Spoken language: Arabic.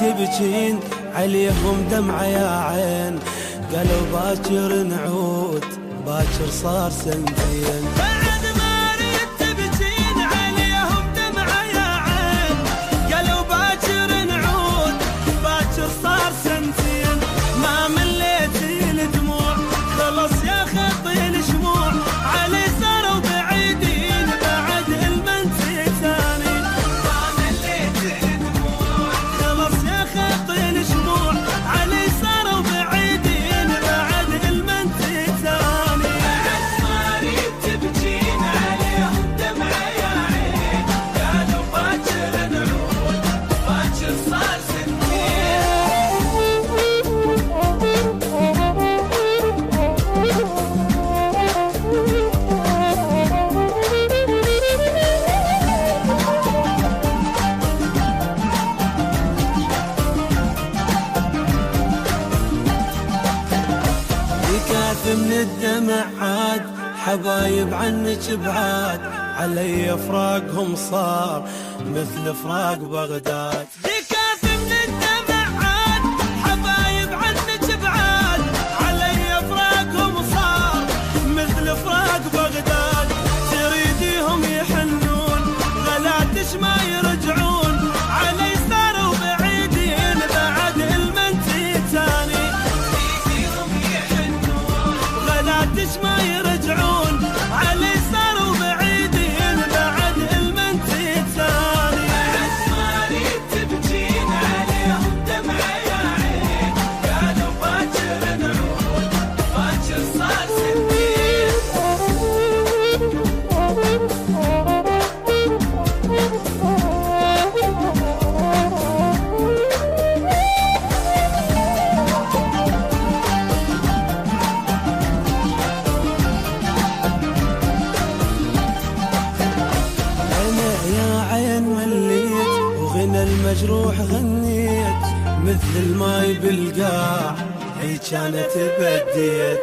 تبجين عليهم دمعة يا عين، قالوا باكر نعود باكر صار سنتين. بعد ما ريت تبجين عليهم دمعة يا عين، قالوا باكر نعود باكر صار سنتين. ما مليتي الدموع خلص يا خطي الشموع، علي صاروا بعيدين بعد المنتي ثاني. ما مليتي الدموع خلص يا خطي الشموع، علي صاروا بعيدين بعد المنتي ثاني. بعد ما ريت تبجين عليهم دمعة يا عين، قالوا باكر نعود باكر صار سنتين. من الدمع عاد حبايب عنك بعاد، علي فراقهم صار مثل فراق بغداد. دكات من الدمع عاد حبايب عنك بعاد، علي فراقهم صار مثل فراق بغداد. تريديهم يحنون غلاتش ما يرجعون، علي صاروا بعيدين بعد المنتي ثاني. غلاتش ما يرجعون، علي صاروا بعيدين بعد المنتي ثاني. بعد ما ريت تبجين عليهم دمعة يا عين، قالوا باكر نعود باكر صار سنتين. وغنى المجروح غنيت مثل الماي بالقاع، هي كانت بديت.